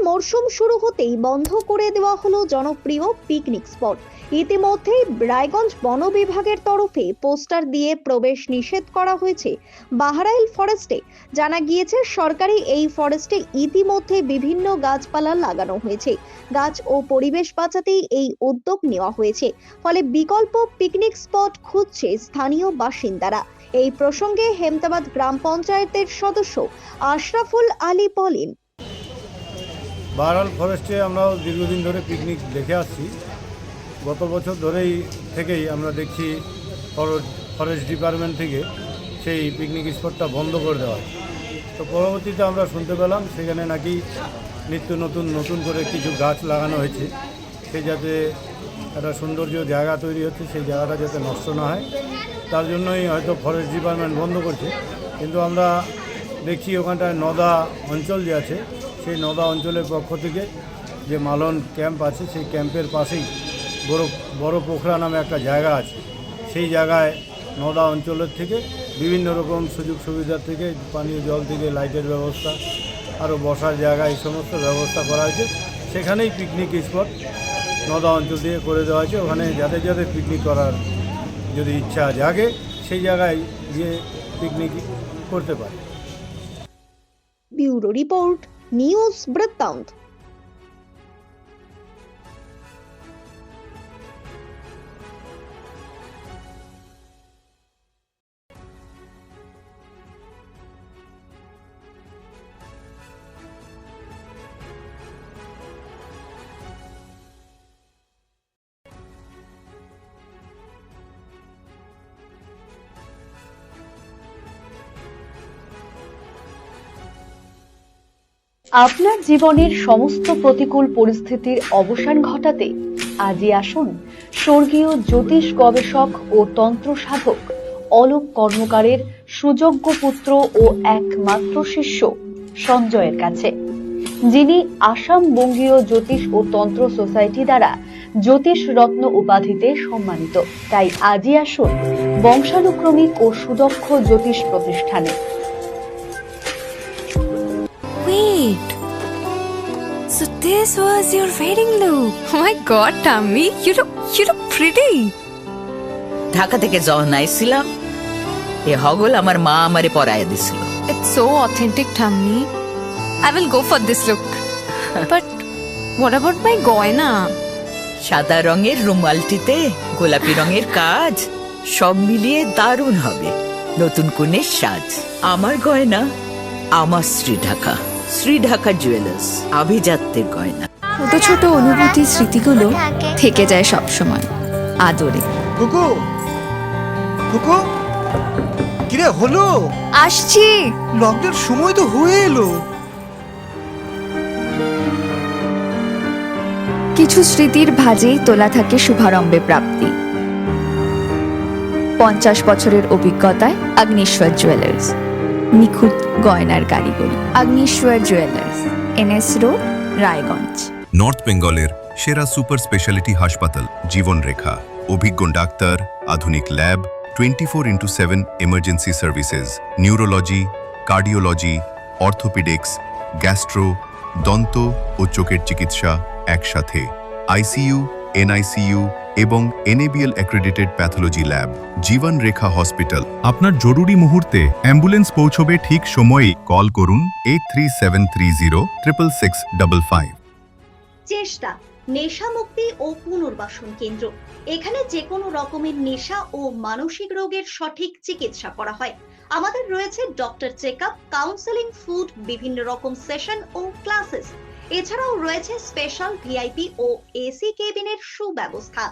মরশুম শুরু হতেই বন্ধ করে দেওয়া হলো জনপ্রিয় পিকনিক স্পট। ইতিমধ্যেই রায়গঞ্জ বন বিভাগের তরফে পোস্টার দিয়ে প্রবেশ নিষেধ করা হয়েছে বাহারাইল ফরেস্টে। জানা গিয়েছে সরকারি এই ফরেস্টে ইতিমধ্যে বিভিন্ন গাছপালা লাগানো হয়েছে। গাছ ও পরিবেশ বাঁচাতেই এই উদ্যোগ নেওয়া হয়েছে, ফলে বিকল্প পিকনিক স্পট খুঁজছে স্থানীয় বাসিন্দারা। এই প্রসঙ্গে হেমতাবাদ গ্রাম পঞ্চায়েতের সদস্য আশরাফুল আলী বলেন, বাহারাইল ফরেস্টে আমরাও দীর্ঘদিন ধরে পিকনিক দেখে আসছি। গত বছর থেকেই আমরা দেখছি ফরেস্ট ডিপার্টমেন্ট থেকে সেই পিকনিক স্পটটা বন্ধ করে দেওয়া হয়। তো পরবর্তীতে আমরা শুনতে পেলাম সেখানে নাকি নিত্য নতুন করে কিছু গাছ লাগানো হয়েছে, সেই যাতে একটা সৌন্দর্য জায়গা তৈরি হচ্ছে, সেই জায়গাটা যাতে নষ্ট না হয় তার জন্যই হয়তো ফরেস্ট ডিপার্টমেন্ট বন্ধ করছে। কিন্তু আমরা দেখছি ওখানটায় নদা অঞ্চল যে আছে, সেই নদা অঞ্চলের পক্ষ থেকে যে মালন ক্যাম্প আছে, সেই ক্যাম্পের পাশেই বড় পোখরা নামে একটা জায়গা আছে। সেই জায়গায় নদা অঞ্চলের থেকে বিভিন্ন রকম সুযোগ সুবিধার থেকে পানীয় জল থেকে লাইটের ব্যবস্থা, আরও বসার জায়গা, এই সমস্ত ব্যবস্থা করা হয়েছে। সেখানেই পিকনিক স্পট নদা অঞ্চল দিয়ে করে দেওয়া হয়েছে। ওখানে যাদের পিকনিক করার যদি ইচ্ছা জাগে সেই জায়গায় গিয়ে পিকনিক করতে পারে। ব্যুরো রিপোর্ট, নিউজ বৃত্তান্ত। আপনার জীবনের সমস্ত প্রতিকূল পরিস্থিতির অবসান ঘটাতে আজই আসুন স্বর্গীয় জ্যোতিষ গবেষক ও তন্ত্র সাধক অলোক কর্মকারের সুযোগ্য পুত্র ও একমাত্র শিষ্য সঞ্জয়ের কাছে, যিনি আসাম বঙ্গীয় জ্যোতিষ ও তন্ত্র সোসাইটি দ্বারা জ্যোতিষ রত্ন উপাধিতে সম্মানিত। তাই আজই আসুন বংশানুক্রমিক ও সুদক্ষ জ্যোতিষ প্রতিষ্ঠানে। Wait, so this was your wedding look? Oh my god, Tammy, you look pretty. Dhaka থেকে যখন আইছিলাম এ হগল আমার মা আমারে পরাইয়া দিছিল। It's so authentic, Tammy. I will go for this look. But what about my goina? সাদা রঙের রুমালটিতে গোলাপি রঙের কাজ, সব মিলিয়ে দারুণ হবে নতুন কনের সাজ। আমার গয়না আমার শ্রী ঢাকা জুয়েলার্স, আভিজাত্যের গয়না। ছোট ছোট অনুভূতি স্মৃতিগুলো থেকে যায় সব সময় আদরে। কুকু কুকু কিরে হলো? আসছি। লকডাউন সময় তো হয়ে এলো। কিছু স্মৃতির ভাজেই তোলা থাকে শুভারম্ভে প্রাপ্তি। 50 বছরের অভিজ্ঞতায় আগ্নেশ্বর জুয়েলার্স, নিখুঁত গয়নার কারিগরি। Agneshwar jewellers, NS road, Raiganj. North বেঙ্গলের সেরা সুপার স্পেশালিটি হাসপাতাল জীবনরেখা, অভিজ্ঞ ডাক্তার, আধুনিক lab, 24x7 emergency services, neurology, cardiology, orthopaedics, gastro, দন্ত ও চোখের চিকিৎসা একসাথে, ICU, NICU এবং NABL অ্যাক্রেডিটেড প্যাথোলজি ল্যাব। জীবন রেখা হসপিটাল। আপনার জরুরি মুহূর্তে অ্যাম্বুলেন্স পৌঁছবে ঠিক সময়ে। কল করুন 8373066655। চেষ্টা নেশা মুক্তি ও পুনর্বাসন কেন্দ্র। এখানে যে কোনো রকমের নেশা ও মানসিক রোগের সঠিক চিকিৎসা করা হয়। আমাদের রয়েছে ডক্টর চেকআপ, কাউন্সেলিং, ফুড, বিভিন্ন রকম সেশন ও ক্লাসেস। এছাড়াও রয়েছে স্পেশাল VIP ও AC কেবিনের সুব্যবস্থা।